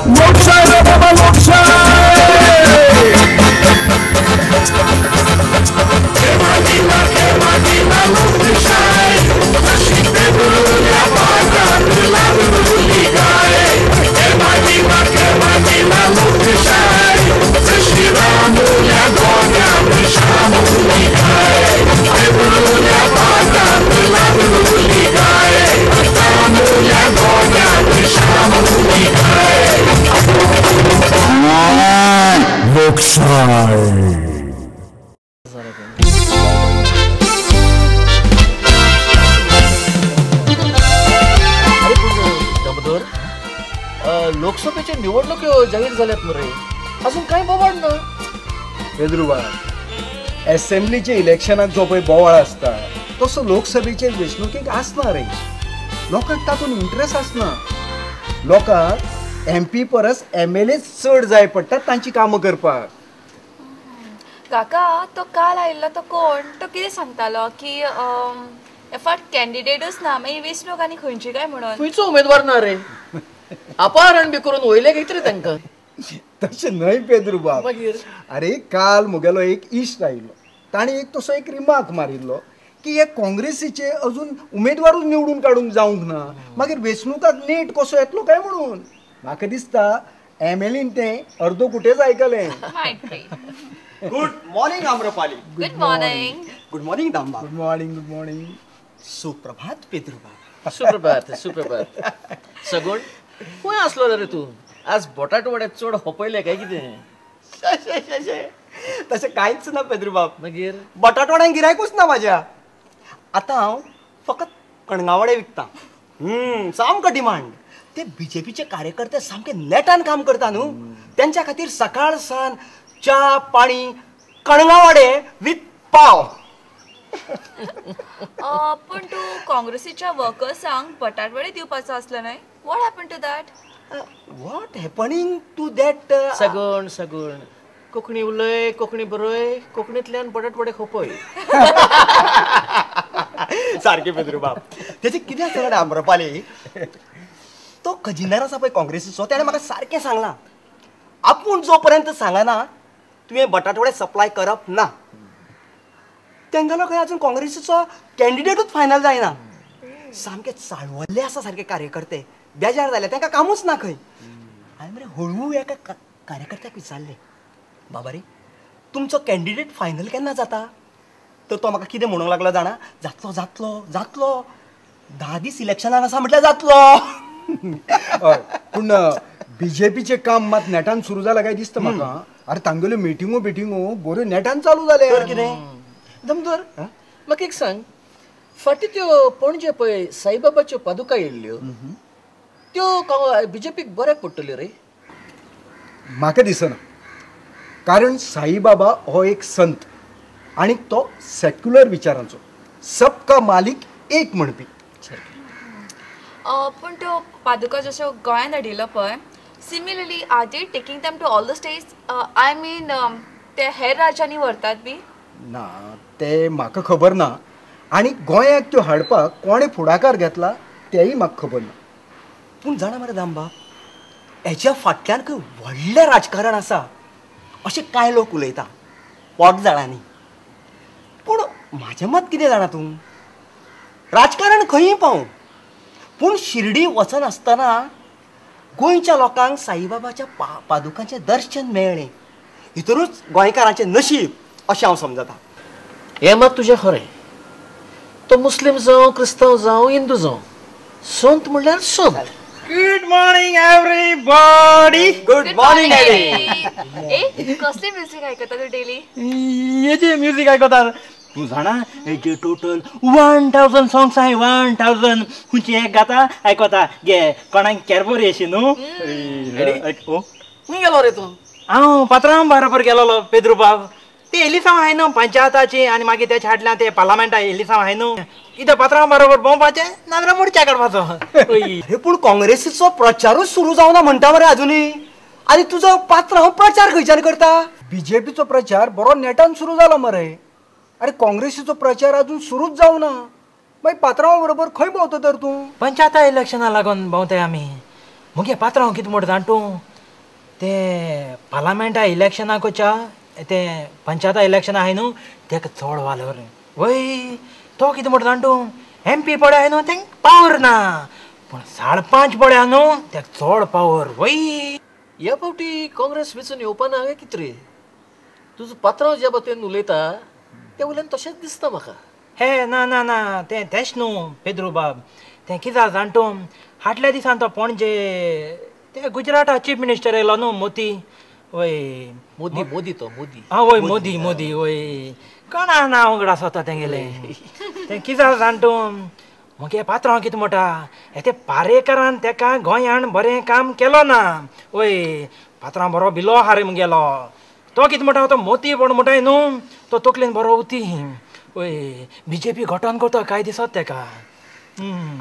लोकशाही रे बाबा लोकशाही लोकसभेच्या निवडणूक जाहीर झाल्यात मरे अजून काय बोवाड ना बेदरुबा असेंब्लीचे इलेक्शनाक जो पळय बोवाळ आसता तसो लोकसभेचे वेंचणुकेक आसना रे लोकांक तातूंत इंट्रस्ट आसना लोकांक MP परस MLA चड जाय पडटा तांची कामां करपाक काका तो काल आयिल्लो तो कोण तो कितें सांगतालो की फाट कॅन्डिडेटूच ना मागीर वेंचणूक आनी खंयची काय म्हणून खंयचो उमेदवार ना रे अपहरण बी करून वयले घेत रे तांकां तशें न्हय पेद्रुबा मागीर अरे काल मुगेलो एक इश्ट आयिल्लो ताणें एक तसो एक रिमार्क मारिल्लो की हे काँग्रेसीचे अजून उमेदवारूच निवडून काडूंक जावंक ना मागीर वेंचणुकाक नेट कसो येतलो काय म्हणून म्हाका दिसता MLAन तें अर्दो कुटेच आयकलें good morning Amrapali good morning good morning दांबा गुड मॉर्निंग गुड मॉर्निंग सुप्रभात पेद्रुबा सुप्रभात सुप्रभात सगूण खंय आसलो रे तूं आज बटाट वड्यात चड होपयले काय कितें तशें कांयच ना पेद्रुबा मागीर बटाटवड्यांक गिरायकूच ना म्हाज्या आतां हांव फकत कणगावडे विकता सामको डिमांड ते BJPचे कार्यकर्ते सामके नेटान काम करता न्हू त्यांच्या खातीर सकाळ सान च्या पाणी कणगावडे विथ पाव पण तू काँग्रेसीच्या वर्कर्सांक बटाटवडे दिवपाचो असलो न्हय what happen to that what happening to that सगूण सगूण कोंकणी उलय कोंकणी बरय कोंकणींतल्यान बटाटवडे खोपय सारके पेद्रुबाब त्याचे कितें आसता आम्रपाली तो खजिनदार आसा पळय काँग्रेसीचो ताणें म्हाका सारकें सांगलां आपूण जो पर्यंत सांगना तुवें बटाटवडे सप्लाय करप ना तेंगेलो खंय अजून काँग्रेसीचो कॅन्डिडेटूच फायनल जायना सामके चाळवल्ले आसा सारके कार्यकर्ते बेजार जाले तांकां कामूच ना खंय हांवें मरे हळू एका कार्यकर्त्याक विचारलें बाबा रे तुमचो कॅन्डिडेट फायनल केन्ना जाता तर तो म्हाका कितें म्हणूंक लागलो जाणा जातलो जातलो जातलो 10 दीस इलेक्शनाक आसा म्हटल्यार जातलो हय पूण BJPचे काम मात नेटान सुरू जालां काय दिसता म्हाका अरे तांगेल्यो मिटिंगो बऱ्यो नेटान चालू जाले तर कितें दमदर म्हाका एक सांग फाटीं त्यो पणजे पळय साईबाबाच्यो पादुका येयल्ल्यो त्यो BJPक बऱ्याक पडटल्यो रे म्हाका दिसना कारण साईबाबा हो एक संत आणि तो सेक्युलर विचारांचो सबका मालिक एक म्हणपी पण त्यो पादुका जश्यो गोंयान हाडिल्लो पळय similarly are they taking them to all the states I mean ते हेर राज्यांनी व्हरतात बी ना ते म्हाका खबर ना आणि गोंयाक त्यो हाडपाक कोणे फुडाकार घेतला तेय म्हाका खबर ना पूण जाणा मरे दामबा हेच्या फाटल्यान खंय व्हडलें राजकारण आसा अशें कांय लोक उलयता पोटजाळांनी पूण म्हाजें मत कितें जाणा तूं राजकारण खंयी पावूं पूण शिर्डी वचन आसतना गोंयच्या लोकांक साईबाबाच्या पादुकांचें दर्शन मेळ्ळें हितूरूच गोंयकारांचें नशीब अशें हांव समजता हें मत तुजें खरें तो मुस्लीम जावं क्रिस्तांव जावं हिंदू जावं संत म्हणल्यार संत good morning everybody good morning ए कसली म्युझिक आयकता तू डेली हेचे म्युझिक आयकतात तूं जाणा हेचे टोटल 1000 सॉंग्स आहाय 1000 खुंयचे एक गाता आयकता गे कोणाक कॅरबोरी अशी न्हू खंय गेलो रे तूं हांव पात्रांव बरोबर गेलोलो पेद्रुबाब ती एलिसांव आहाय न्हू पंचायताची आनी मागीर तेच्या फाटल्यान ते पार्लमेंटा एलिसांव आहाय न्हू कितें पात्रांव बरोबर भोंवपाचें नाजाल्यार मोर्चा काडपाचो अरे पूण काँग्रेसीचो प्रचारूच सुरू जावना म्हणटा मरे अजुनूय आनी तुजो पात्रांव प्रचार खंयच्यान करता BJPचो प्रचार बरो नेटान सुरू जाला मरे अरे काँग्रेसीचो प्रचार अजून सुरूच जावना मागीर पात्रांवा बरोबर खंय भोंवता तर तूं पंचायता इलेक्शना लागून भोंवताय आमी मुगे पात्रांव कितें म्हण जाण तूं ते पार्लमेंटा इलेक्शनाकोच्या ते पंचायता इलेक्शन आहे न्हू तेका चड वालोर वय तो कितें म्हणटा जाण तूं MP पडे आहे न्हू तेंक पावर ना पूण सरपंच पडे न्हू तेका चड पावर वय ह्या फावटी काँग्रेस वेचून येवपा ना कितें रे तुजो पात्रांव ज्या बातेन उलयता ते वयल्यान तशेंच दिसता म्हाका हे ना ना ना तेंच न्हू पेद्रू बाब तें कितें जालें जाण तूं फाटल्या दिसान तो पणजे ते गुजराता चीफ मिनिस्टर येयलो न्हू मोदी वय मोदी मोदी तो मोदी हा वय मोदी मोदी वय कोणा ना वांगडा स्वता तेंगेले तें कितें जालें जाण तूं मगे पात्रांव कितें म्हणटा ते पारेकरान तेका गोंयान बरें काम केलो ना वय पात्रांव बरो भिलो हारे मुगेलो तो कितें म्हणटा तो मोती पण म्हणटाय न्हू तो तकलेन बरो उती वय BJP घटन करता कांय दिसत तेका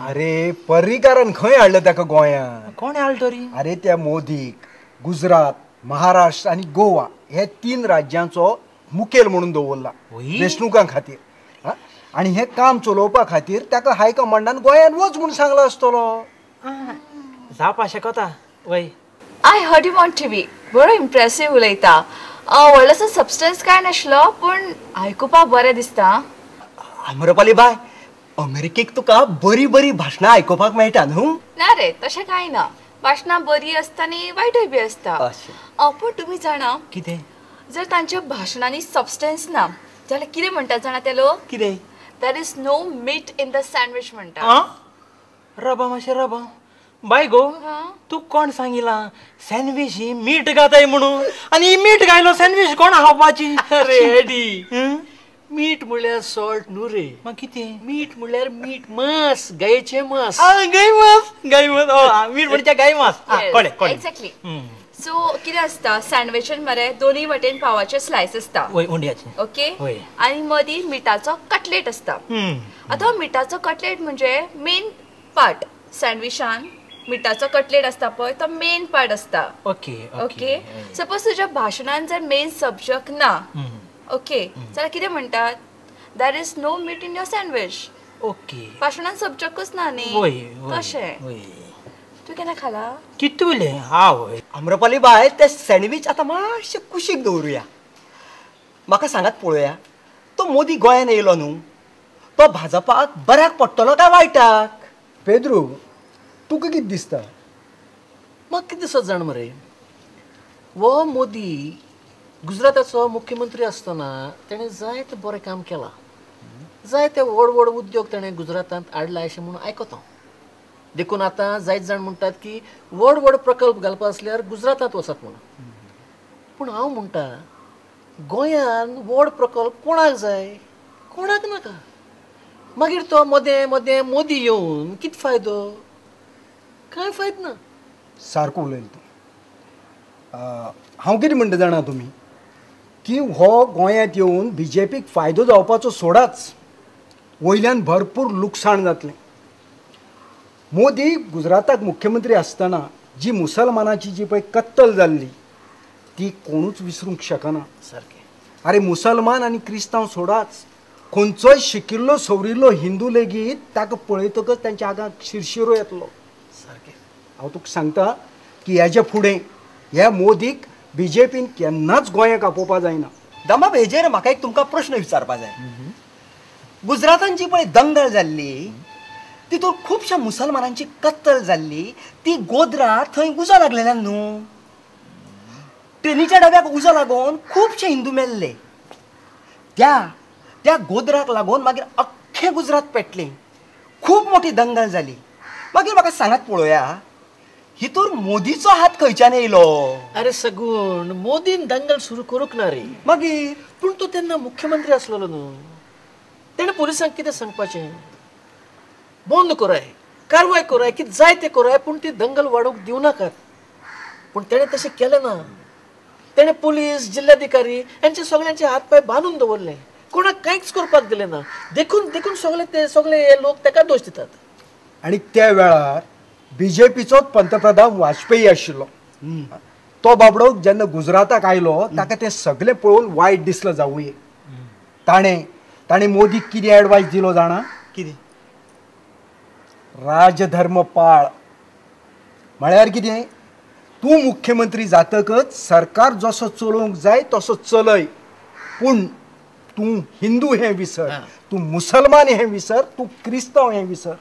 अरे पर्रीकारान खंय हाडलं ताका गोंयांत कोण हाडल तरी अरे त्या मोदीक गुजरात महाराष्ट्र आणि गोवा हे 3 राज्यांचो मुखेल म्हणून दवरला वेंचणुकां खातीर आणि हे काम चलोवपा खातीर ताका हायकमांडान गोंयान वच म्हूण सांगलो आसतलो जावपा शकता वय I heard you on TV बरो इम्प्रेसिव्ह उलयता व्हडलोसो सबस्टन्स काय नाशिल्लो पूण आयकुपाक बरें दिसता आम्रपाली बाय अमेरिकेक तुका बरी बरी भाशणां आयकुपाक मेळटा न्हू ना रे तशें कांय ना भाशणां बरी आसता आनी वायटूय बी आसता पूण तुमी जाणा कितें जर तांच्या भाशणांनी सबस्टन्स ना जाल्यार कितें म्हणटात जाणा ते लोक कितें there is no meat in the sandwich म्हणटात रबा मातशें रबा बाय गो तू कोण सांगिला सँडविच ही मीठ घाताय म्हणून आनी मीठ घायलो सँडविच कोण खावपाची अरे एडी मीठ म्हणल्यार सॉल्ट न्हू रे मग कितें मीठ म्हणल्यार मीठ मांस गायेचे मांस गाय मास मीठ म्हणजे गाय मास कळ्ळें कळ्ळें एक्झॅक्टली सो कितें आसता सँडविचान मरे दोनूय वटेन पावाचे स्लायस आसता वय उंडयाचे ओके वय. आनी मदीं मिठाचो कटलेट आसता आतां मिठाचो कटलेट म्हणजे मेन पार्ट सँडविचान मिठाचो कटलेट आसता पळय तो मेन पार्ट आसता ओके ओके सपोज तुज्या भाशणान जर मेन सब्जेक्ट ना ओके जाल्यार कितें म्हणटात there is no meat in your sandwich okay भाशणान सब्जेक्टूच ना न्ही वय तशें वय तूं केन्ना खाला कितू उलय हा वय आम्रपाली बाय ते सँडविच आतां मातशें कुशीक दवरुया म्हाका सांगात पळोवया तो मोदी गोंयान येयलो न्हू तो भाजपाक बऱ्याक पडटलो काय वायटाक पेद्रू तुका कितें दिसता म्हाका कितें दिसत जाण मरे वो मोदी गुजराताचो मुख्यमंत्री आसतना तेणें जायते बरें काम केलां जायते व्हड व्हड उद्योग तेणें गुजरातांत हाडला अशें म्हणून आयकता देखून आतां जायत जाण म्हणटात की व्हड व्हड प्रकल्प घालपा आसल्यार गुजरातांत वचत म्हणून पूण हांव म्हणटा गोंयान व्हड प्रकल्प कोणाक जाय कोणाक नाका मागीर तो मदें मदें मोदी येवन कितें फायदो कांय फायदो ना सारको उलयलो तूं हांव कितें म्हणटा जाणा तुमी की हो गोंयांत येवन BJPक फायदो जावपाचो सोडाच वयल्यान भरपूर लुकसाण जातलें मोदी गुजराताक मुख्यमंत्री आसतना जी मुसलमानाची जी पळय कत्तल जाल्ली ती कोणूच विसरूंक शकना सारकें अरे मुसलमान आनी क्रिस्तांव सोडाच खंयचोय शिकिल्लो सवरिल्लो हिंदू लेगीत ताका पळयतकच तांच्या आगांत शिरशिरो येतलो सारकें हांव तुका सांगता की हेजे फुडें ह्या मोदीक BJPन केन्नाच गोंयाक आपोवपा जायना दामा हेजेर म्हाका एक तुमकां प्रश्न विचारपा जाय गुजरातान जी पळय दंगल जाल्ली तितून खुबश्या मुसलमानांची कत्तल जाल्ली ती गोद्रा थंय उजो लागलेल्यान न्हू ट्रेनीच्या डब्याक उजो लागून खुबशे हिंदू मेल्ले त्या गोद्राक लागून मागीर अख्खें गुजरात पेटलें खूब मोठी दंगल जाली मागीर म्हाका सांगात पळोवया हितूर मोदीचो हात खंयच्यान येयलो अरे सगूण मोदीन दंगल सुरू करूंक ना रे मागीर पूण तो तेन्ना मुख्यमंत्री आसलेलो न्हू तेणें पुलिसांक कितें सांगपाचें बंद कराय कारवाय कराय कितें जाय तें कराय पूण ती दंगल वाडूंक दिवं नाकात पूण तेणें तशें केलें ना तेणें पुलीस जिल्ल्याधिकारी यांचे सगळ्यांचे हात पाय बांदून दवरले कोणाक कांयच करपाक दिलें ना देखून देखून सगळे हे लोक ताका दोश दितात आनी त्या वेळार BJPचोच पंतप्रधान वाजपेयी आशिल्लो तो बाबडो जेन्ना गुजराताक आयलो ताका तें सगळें पळोवन वायट दिसलें जावूये ताणें मोदीक कितें एडवायस दिलो जाणा कितें राजधर्म पाळ म्हळ्यार कितें तू मुख्यमंत्री जातकच सरकार जसं चलोवंक जाय तसं चलय, पूण तू हिंदू हे विसर, तू मुसलमान हे विसर, तू क्रिस्तांव हे विसर.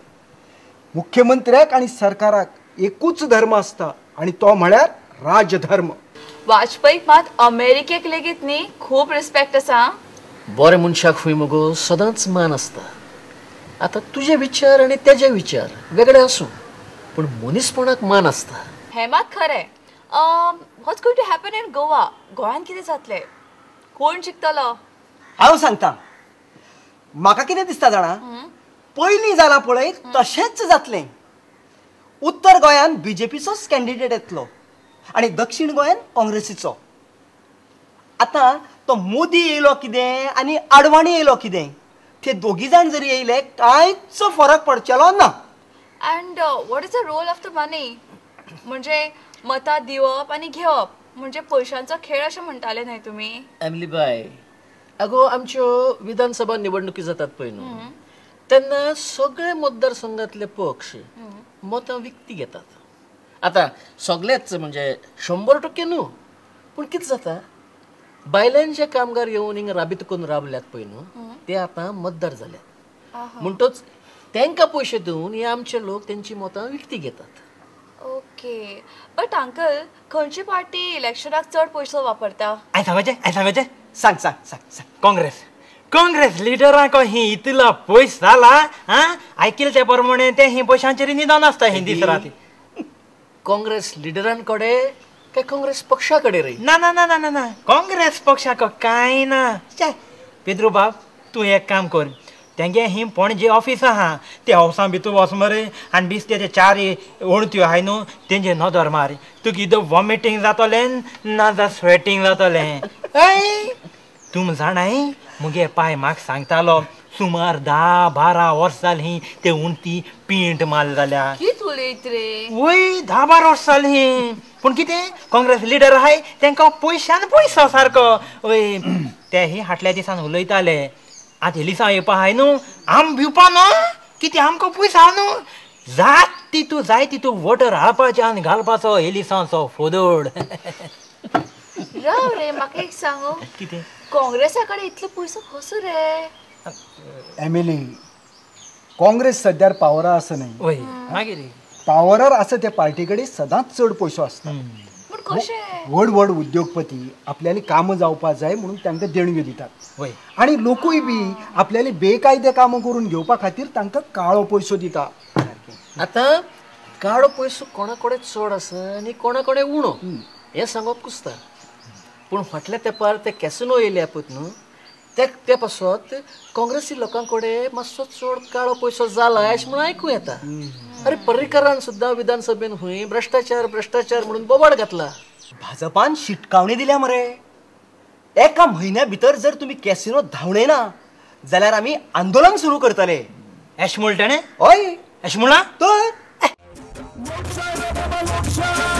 मुख्यमंत्र्याक आणि सरकाराक एकूच धर्म असता आणि तो म्हळ्यार राजधर्म. वाजपेयीक मात अमेरिकेक लेगीत न्ही खूप रिस्पेक्ट आसा. बरे मनशाक हुंय मुगो सदांच मान आसता. आता तुझे विचार आणि तेजे विचार वेगळे आसूं, पण मनीसपणाक मान आसता. हें मात खरें. What's going to happen in Goa? गोंयान कितें जातलें? कोण जिखतलो? हांव सांगता. म्हाका कितें दिसता जाणा, पयलीं जालां पळय तशेंच जातलें. उत्तर गोंयान बीजेपीचोच कॅन्डिडेट येतलो आनी दक्षिण गोंयान काँग्रेसीचो. आतां तो मोदी येयलो कितें आनी आडवाणी येयलो कितें, ते दोगी जाण जरी येयले कांयच फरक पडचेलो ना. And what is the role of the money? म्हणजे मतां दिवप आनी घेवप म्हणजे पयशांचो खेळ अशें म्हणटाले न्हय तुमी? एमली बाय, अगो आमच्यो विधानसभा निवडणुकी जातात पळय न्हू, तेन्ना सगळे मतदारसंघातले पक्ष मतां विकती घेतात. आता सगळेच म्हणजे 100% न्हू, पूण कितें जाता, बायलांचे कामगार येवन हिंगा राबीत करून राबल्यात पळय न्हू, ते आतां मतदार जाल्यात. म्हणटच तांकां पयशे दिवन हे आमचे लोक तेंची मतां विकती घेतात. ओके, बट अंकल खंयची पार्टी इलेक्शनाक चड पयसो वापरता? आय सांगायचें सांग सांग सांग सांग. काँग्रेस लिडरांक ही इतलो पयस जाला. आयकिल ते प्रमाणे ते ही पयशांचेर निदान आसता ही दीस राती. काँग्रेस लिडरांकडे काय काँग्रेस पक्षाकडे रे? ना ना ना ना ना ना, काँग्रेस पक्षाक कांय ना. पेद्रू बाब, तूं एक काम कर, तेंगे ही पणजे ऑफिस आहा ते हावसा भितर वच मरे आनी बिस्त्याचे 4 ओणत्यो आहाय न्हू तेंचे नदर मार. तुका इद वॉमिटींग जातलें ना जा स्वेटींग जातलें. तुम जाणाय मुगे पाय म्हाका सांगतालो सुमार 10-12 वर्स जालीं ते उंटी पींट माल जाल्या. कित उलयत रे? वय 10-12 वर्स जालीं. पूण कितें काँग्रेस लिडर आहाय तांकां पयशान पयसो सारको. वय ते ही हाटल्या दिसान उलयताले आतां हेलिसा येवपा आहाय न्हू आम भिवपा न्हू कितें आमकां पयसो आहा न्हू. जाय तितू वोटर हाडपाचें आनी घालपाचो हेलिसांचो फोदोड. राव रे, म्हाका एक सांगू, कितें काँग्रेसा कडेन इतलो पयसो कसो रे? एमिली, काँग्रेस सद्यार पावरार आसा न्हय. वय मागीर पावरार आसा त्या पार्टी कडेन सदांच चड पयसो आसता. पूण कशें? व्हड व्हड उद्योगपती आपल्याली कामां जावपा जाय म्हणून तांकां देणग्यो दितात. वय आणि लोकूय बी आपल्याली बेकायदे कामां करून घेवपा खातीर तांकां काळो पयसो दिता. आता काळो पयसो कोणा कडेन चड आसा आनी कोणा कडेन उणो हें सांगप कुसता. पूण फाटल्या तेंपार ते कॅसिनो येयले पळय न्हू, ते पासत काँग्रेसी लोकां कडेन मातसो चड काळो पयसो जाला अशें म्हणून आयकूं येता. अरे पर्रीकरान सुद्दां विधानसभेन हुंय भ्रष्टाचार म्हणून बोबाड घातला. भाजपान शिटकावणी दिल्या मरे. एका म्हयन्या भितर जर तुम्ही कॅसिनो धांवणे ना जाल्यार आमी आंदोलन सुरू करतले. एश म्हणटा न्ही? हय एश म्हणला तर लोकशाही